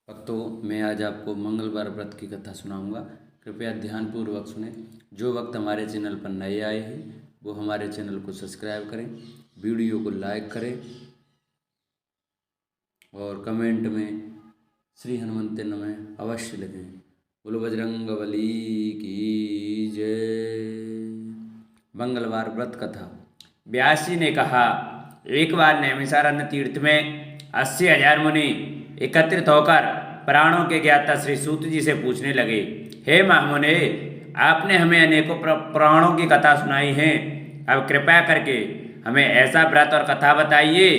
भक्तों, मैं आज आपको मंगलवार व्रत की कथा सुनाऊंगा। कृपया ध्यानपूर्वक सुने। जो वक्त हमारे चैनल पर नए आए हैं वो हमारे चैनल को सब्सक्राइब करें, वीडियो को लाइक करें और कमेंट में श्री हनुमंते नमः अवश्य लिखें। बोलो बजरंगबली की जय। मंगलवार व्रत कथा। व्यास जी ने कहा, एक बार नैमिषारण्य तीर्थ में 80,000 मुनि एकत्रित होकर प्राणों के ज्ञाता श्री सूत जी से पूछने लगे, हे महामुने, आपने हमें अनेकों पुराणों की कथा सुनाई है। अब कृपया करके हमें ऐसा व्रत और कथा बताइए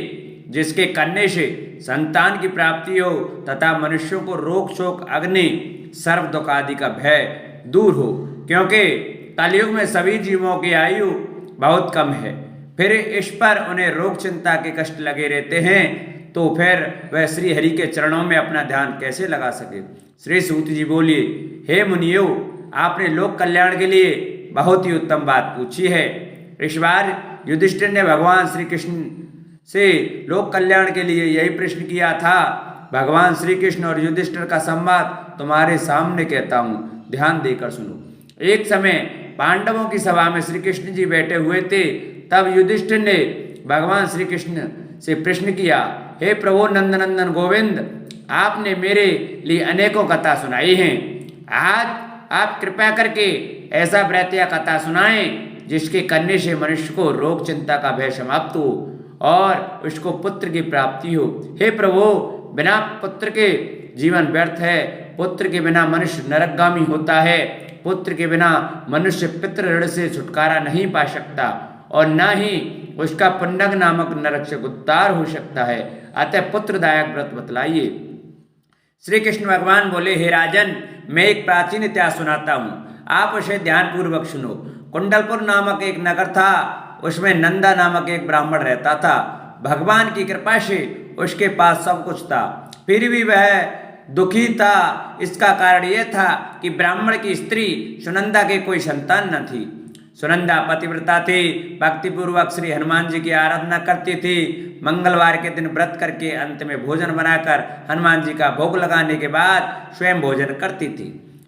जिसके करने से संतान की प्राप्ति हो तथा मनुष्यों को रोग शोक अग्नि सर्व दुख आदि का भय दूर हो, क्योंकि कलयुग में सभी जीवों की आयु बहुत कम है। फिर इस पर उन्हें रोग चिंता के कष्ट लगे रहते हैं, तो फिर वह श्री हरि के चरणों में अपना ध्यान कैसे लगा सके। श्री सूत जी बोलिए, हे मुनियो, आपने लोक कल्याण के लिए बहुत ही उत्तम बात पूछी है। इस बार युधिष्ठिर ने भगवान श्री कृष्ण से लोक कल्याण के लिए यही प्रश्न किया था। भगवान श्री कृष्ण और युधिष्ठिर का संवाद तुम्हारे सामने कहता हूँ, ध्यान देकर सुनो। एक समय पांडवों की सभा में श्री कृष्ण जी बैठे हुए थे। तब युधिष्ठिर ने भगवान श्री कृष्ण से प्रश्न किया, हे प्रभु नंदनंदन गोविंद, आपने मेरे लिए अनेकों कथा सुनाई हैं। आज आप कृपया करके ऐसा व्रत या कथा सुनाएं जिसके करने से मनुष्य को रोग चिंता का भय समाप्त हो और उसको पुत्र की प्राप्ति हो। हे प्रभु, बिना पुत्र के जीवन व्यर्थ है। पुत्र के बिना मनुष्य नरकगामी होता है। पुत्र के बिना मनुष्य पितृ ऋण से छुटकारा नहीं पा सकता और न ही उसका पुण्यक नामक नरक से उद्धार हो सकता है। अतः पुत्रदायक व्रत बतलाइए। श्री कृष्ण भगवान बोले, हे राजन, मैं एक प्राचीन इतिहास सुनाता हूँ, आप उसे ध्यानपूर्वक सुनो। कुंडलपुर नामक एक नगर था। उसमें नंदा नामक एक ब्राह्मण रहता था। भगवान की कृपा से उसके पास सब कुछ था, फिर भी वह दुखी था। इसका कारण यह था कि ब्राह्मण की स्त्री सुनंदा के कोई संतान न थी। सुनंदा पतिव्रता थी, भक्तिपूर्वक श्री हनुमान जी की आराधना करती थी। मंगलवार के दिन व्रत करके अंत में भोजन बनाकर हनुमान जी का भोग लगाने के बाद स्वयं भोजन करती थी।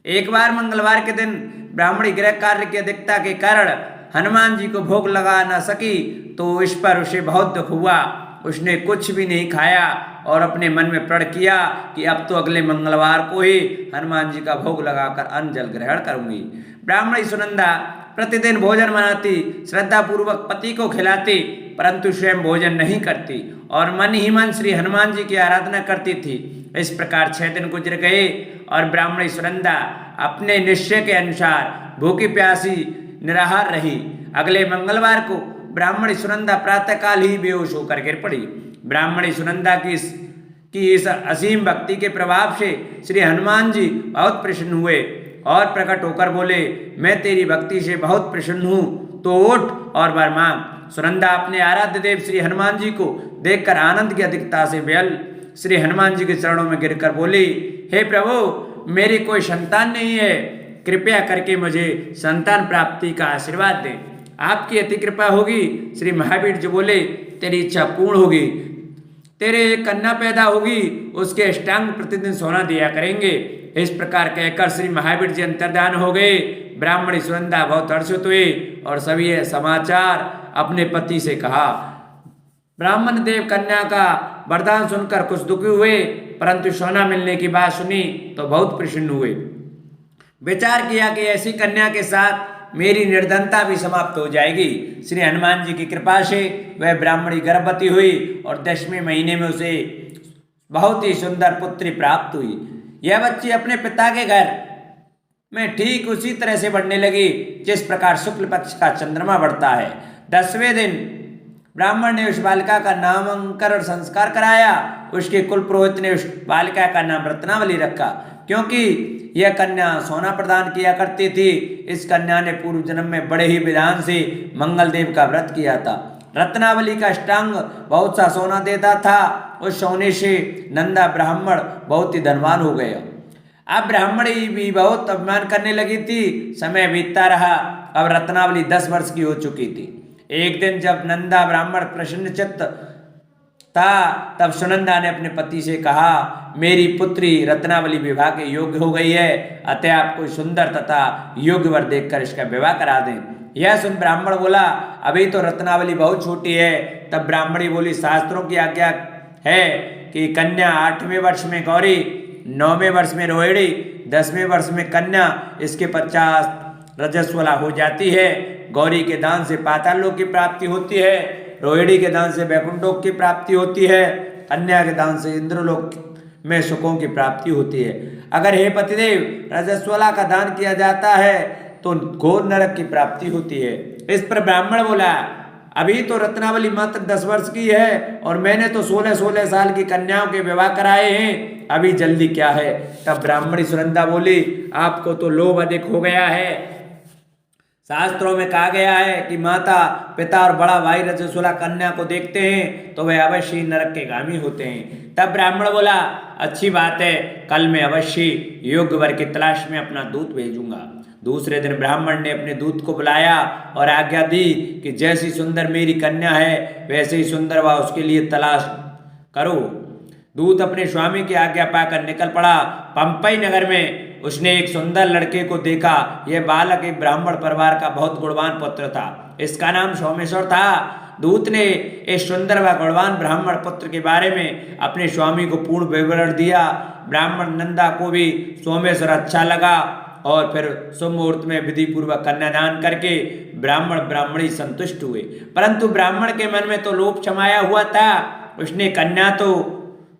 एक बार मंगलवार के दिन ब्राह्मणी गृह कार्य की अधिकता के कारण हनुमान जी को भोग लगा न सकी, तो इस पर उसे बहुत दुख हुआ। उसने कुछ भी नहीं खाया और अपने मन में प्रण किया कि अब तो अगले मंगलवार को ही हनुमान जी का भोग लगाकर अन्न जल ग्रहण करूंगी। ब्राह्मणी सुनंदा प्रतिदिन भोजन बनाती, श्रद्धा पूर्वक पति को खिलाती, परंतु स्वयं भोजन नहीं करती और मन ही मन श्री हनुमान जी की आराधना करती थी। इस प्रकार 6 दिन गुजर गए और ब्राह्मणी सुनंदा अपने निश्चय के अनुसार भूखी प्यासी निराहार रही। अगले मंगलवार को ब्राह्मणी सुनंदा प्रातःकाल ही बेहोश होकर गिर पड़ी। ब्राह्मणी सुनंदा की इस असीम भक्ति के प्रभाव से श्री हनुमान जी बहुत प्रसन्न हुए और प्रकट होकर बोले, मैं तेरी भक्ति से बहुत प्रसन्न हूँ, तो उठ और वर मांग। सुनंदा अपने आराध्य देव श्री हनुमान जी को देखकर आनंद की अधिकता से बेहल श्री हनुमान जी के चरणों में गिरकर बोली, हे प्रभु, मेरी कोई संतान नहीं है, कृपया करके मुझे संतान प्राप्ति का आशीर्वाद दें। आपकी अति कृपा होगी। श्री महावीर जी बोले, तेरी इच्छा पूर्ण होगी। तेरे एक कन्या पैदा होगी, उसके अष्टांग प्रतिदिन सोना दिया करेंगे। इस प्रकार कहकर श्री महावीर जी अंतर्धान हो गए। ब्राह्मणी सुनंदा बहुत हर्षित हुए और सभी यह समाचार अपने पति से कहा। ब्राह्मण देव कन्या का वरदान सुनकर कुछ दुखी हुए, परंतु सोना मिलने की बात सुनी तो बहुत प्रसन्न हुए। विचार किया कि ऐसी कन्या के साथ मेरी निर्धनता भी समाप्त हो जाएगी। श्री हनुमान जी की कृपा से वह ब्राह्मणी गर्भवती हुई और 10वें महीने में उसे बहुत ही सुंदर पुत्री प्राप्त हुई। यह बच्ची अपने पिता के घर में ठीक उसी तरह से बढ़ने लगी जिस प्रकार शुक्ल पक्ष का चंद्रमा बढ़ता है। 10वें दिन ब्राह्मण ने उस बालिका का नामांकन और संस्कार कराया। उसके कुल पुरोहित ने उस बालिका का नाम रत्नावली रखा, क्योंकि यह कन्या सोना प्रदान किया करती थी। इस कन्या ने पूर्व जन्म में बड़े ही विधान से मंगल देव का व्रत किया था। रत्नावली का अष्टांग बहुत सा सोना देता था। उस सोने से नंदा ब्राह्मण बहुत ही धनवान हो गया। अब ब्राह्मणी भी बहुत अभिमान करने लगी थी। समय बीतता रहा। अब रत्नावली 10 वर्ष की हो चुकी थी। एक दिन जब नंदा ब्राह्मण प्रसन्न चित्त था तब सुनंदा ने अपने पति से कहा, मेरी पुत्री रत्नावली विवाह के योग्य हो गई है, अतः आप कोई सुंदर तथा योग्य वर देखकर इसका विवाह करा दें। यह सुन ब्राह्मण बोला, अभी तो रत्नावली बहुत छोटी है। तब ब्राह्मणी बोली, शास्त्रों की आज्ञा है कि कन्या 8वें वर्ष में गौरी, 9वें वर्ष में रोहिणी, 10वें वर्ष में कन्या, इसके 50 रजस्वला हो जाती है। गौरी के दान से पाताल लोक की प्राप्ति होती है, रोहिणी के दान से वैकुंठ लोक की प्राप्ति होती है, कन्या के दान से इंद्रलोक में सुखों की प्राप्ति होती है। अगर हे पतिदेव रजस्वला का दान किया जाता है तो घोर नरक की प्राप्ति होती है। इस पर ब्राह्मण बोला, अभी तो रत्नावली मात्र 10 वर्ष की है और मैंने तो 16-16 साल की कन्याओं के विवाह कराए हैं, अभी जल्दी क्या है। तब ब्राह्मणी सुनंदा बोली, आपको तो लोभ अधिक हो गया है। शास्त्रों में कहा गया है कि माता पिता और बड़ा भाई रजस्वला कन्या को देखते हैं तो वे अवश्य नरक के गामी होते हैं। तब ब्राह्मण बोला, अच्छी बात है, कल मैं अवश्य योग्य वर की तलाश में अपना दूत भेजूंगा। दूसरे दिन ब्राह्मण ने अपने दूत को बुलाया और आज्ञा दी कि जैसी सुंदर मेरी कन्या है वैसे ही सुंदर वह उसके लिए तलाश करो। दूत अपने स्वामी की आज्ञा पाकर निकल पड़ा। पंपई नगर में उसने एक सुंदर लड़के को देखा। यह बालक एक ब्राह्मण परिवार का बहुत गुणवान पुत्र था। इसका नाम सोमेश्वर था। दूत ने इस सुंदर व गुणवान ब्राह्मण पुत्र के बारे में अपने स्वामी को पूर्ण विवरण दिया। ब्राह्मण नंदा को भी सोमेश्वर अच्छा लगा और फिर शुभ मुहूर्त में विधि पूर्वक कन्यादान करके ब्राह्मण ब्राह्मणी संतुष्ट हुए। परंतु ब्राह्मण के मन में तो लोभ छमाया हुआ था। उसने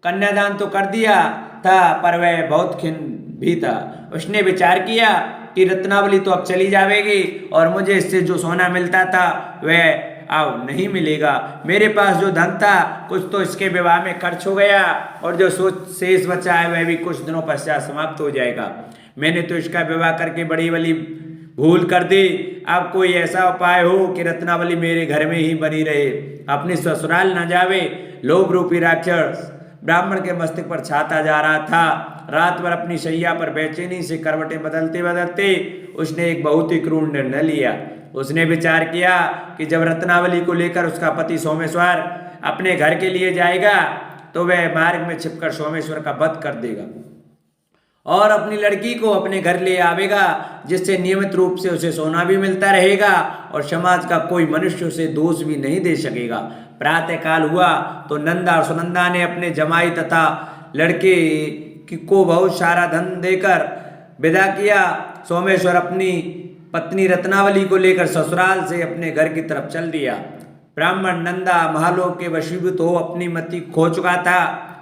कन्यादान तो कर दिया था पर वह बहुत खिन्न भी था। उसने विचार किया कि रत्नावली तो अब चली जाएगी और मुझे इससे जो सोना मिलता था वह अब नहीं मिलेगा। मेरे पास जो धन था कुछ तो इसके विवाह में खर्च हो गया और जो शेष बचा है वह भी कुछ दिनों पश्चात समाप्त हो जाएगा। मैंने तो इसका विवाह करके बड़ी बड़ी भूल कर दी। अब कोई ऐसा उपाय हो कि रत्नावली मेरे घर में ही बनी रहे, अपने ससुराल न जावे। लोभ रूपी राक्षस ब्राह्मण के मस्तक पर छाता जा रहा था। रात भर अपनी शैया पर बेचैनी से करवटें बदलते बदलते उसने एक बहुत ही क्रूर निर्णय लिया। उसने विचार किया कि जब रत्नावली को लेकर उसका पति सोमेश्वर अपने घर के लिए जाएगा तो वह मार्ग में छिपकर सोमेश्वर का वध कर देगा और अपनी लड़की को अपने घर ले आवेगा, जिससे नियमित रूप से उसे सोना भी मिलता रहेगा और समाज का कोई मनुष्य उसे दोष भी नहीं दे सकेगा। प्रातः काल हुआ तो नंदा और सुनंदा ने अपने जमाई तथा लड़के को बहुत सारा धन देकर विदा किया। सोमेश्वर अपनी पत्नी रत्नावली को लेकर ससुराल से अपने घर की तरफ चल दिया। ब्राह्मण नंदा महालोक के वशीभूत हो अपनी मति खो चुका था।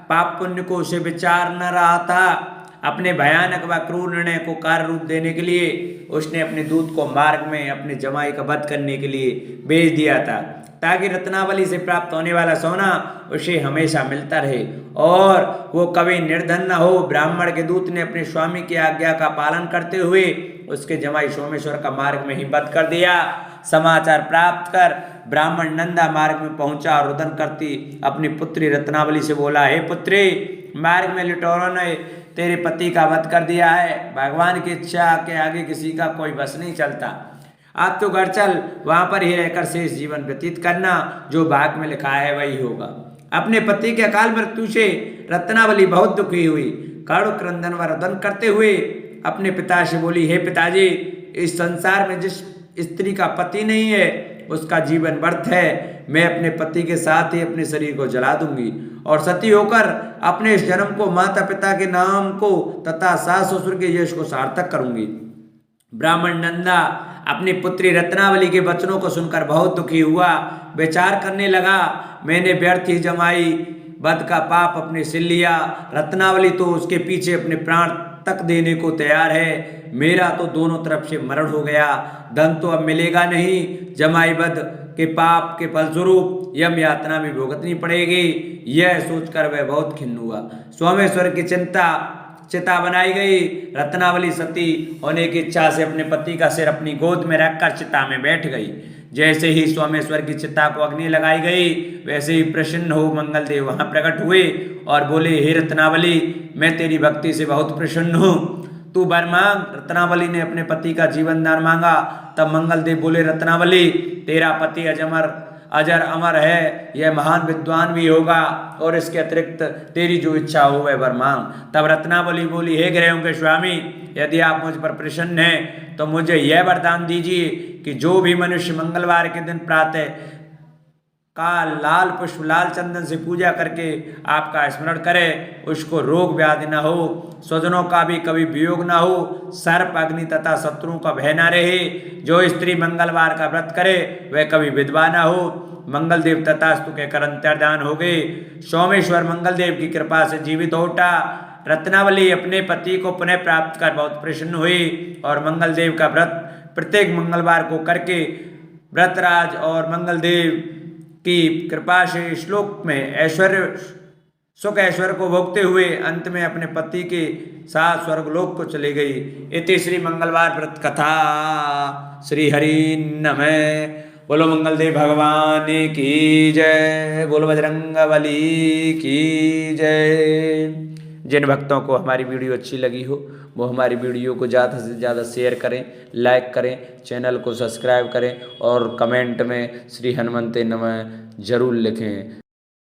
पाप पुण्य को उसे विचार न रहा था। अपने भयानक व क्रूर निर्णय को कार्य रूप देने के लिए उसने अपने दूत को मार्ग में अपने जमाई का वध करने के लिए भेज दिया था, ताकि रत्नावली से प्राप्त होने वाला सोना उसे हमेशा मिलता रहे और वो कभी निर्धन न हो। ब्राह्मण के दूत ने अपने स्वामी की आज्ञा का पालन करते हुए उसके जमाई सोमेश्वर का मार्ग में ही वध कर दिया। समाचार प्राप्त कर ब्राह्मण नंदा मार्ग में पहुंचा और रुदन करती अपनी पुत्री रत्नावली से बोला, हे पुत्री, मार्ग में लुटेरों ने तेरे पति का वध कर दिया है। भगवान की इच्छा के आगे किसी का कोई बस नहीं चलता। आप तो घर चल, वहां पर ही रहकर शेष जीवन व्यतीत करना, जो भाग में लिखा है वही होगा। अपने पति के अकाल मृत्यु से रत्नावली बहुत दुखी हुई। करुण क्रंदन व रुदन करते हुए अपने पिता से बोली, हे पिताजी, इस संसार में जिस स्त्री का पति नहीं है उसका जीवन व्यर्थ है। मैं अपने पति के साथ ही अपने शरीर को जला दूंगी और सती होकर अपने इस जन्म को माता पिता के नाम को तथा सास ससुर के यश को सार्थक करूंगी। ब्राह्मण नंदा अपनी पुत्री रत्नावली के वचनों को सुनकर बहुत दुखी हुआ। विचार करने लगा, मैंने व्यर्थ ही जमाई वध का पाप अपने सिर लिया। रत्नावली तो उसके पीछे अपने प्राण तक देने को तैयार है। मेरा तो दोनों तरफ से मरण हो गया। धन तो अब मिलेगा नहीं। जमाई वध के पाप के फलस्वरूप यम यातना भी भुगतनी पड़ेगी। यह सोचकर वह बहुत खिन्न हुआ। सोमेश्वर की चिता बनाई गई। रत्नावली सती होने की इच्छा से अपने पति का सिर अपनी गोद में रखकर चिता में बैठ गई। जैसे ही सोमेश्वर की चिता को अग्नि लगाई गई वैसे ही प्रसन्न हो मंगलदेव वहां प्रकट हुए और बोले, हे रत्नावली, मैं तेरी भक्ति से बहुत प्रसन्न हूँ, तू वर मांग। रत्नावली ने अपने पति का जीवन दान मांगा। तब मंगलदेव बोले, रत्नावली, तेरा पति अजर अमर है, यह महान विद्वान भी होगा और इसके अतिरिक्त तेरी जो इच्छा हो वह वर मांग। तब रत्नावली बोली, हे ग्रहों के स्वामी, यदि आप मुझ पर प्रसन्न हैं तो मुझे यह वरदान दीजिए कि जो भी मनुष्य मंगलवार के दिन प्रातः का लाल पुष्प लाल चंदन से पूजा करके आपका स्मरण करे, उसको रोग व्याधि न हो, स्वजनों का भी कभी वियोग न हो, सर्प अग्नि तथा शत्रुओं का भय न रहे। जो स्त्री मंगलवार का व्रत करे वह कभी विधवा न हो। मंगल देव तथास्तु के कर अंतर्धान हो गए। सोमेश्वर मंगल देव की कृपा से जीवित हो उठा। रत्नावली अपने पति को पुनः प्राप्त कर बहुत प्रसन्न हुई और मंगल देव का व्रत प्रत्येक मंगलवार को करके व्रतराज और मंगल देव की कृपा से श्लोक में ऐश्वर्य सुख ऐश्वर्य को भोगते हुए अंत में अपने पति के साथ स्वर्गलोक को चली गई। इति श्री मंगलवार व्रत कथा। श्री हरि नमः। बोलो मंगल देव भगवान की जय। बोलो बजरंगबली की जय। जिन भक्तों को हमारी वीडियो अच्छी लगी हो वो हमारी वीडियो को ज़्यादा से ज़्यादा शेयर करें, लाइक करें, चैनल को सब्सक्राइब करें और कमेंट में श्री हनुमते नमः जरूर लिखें।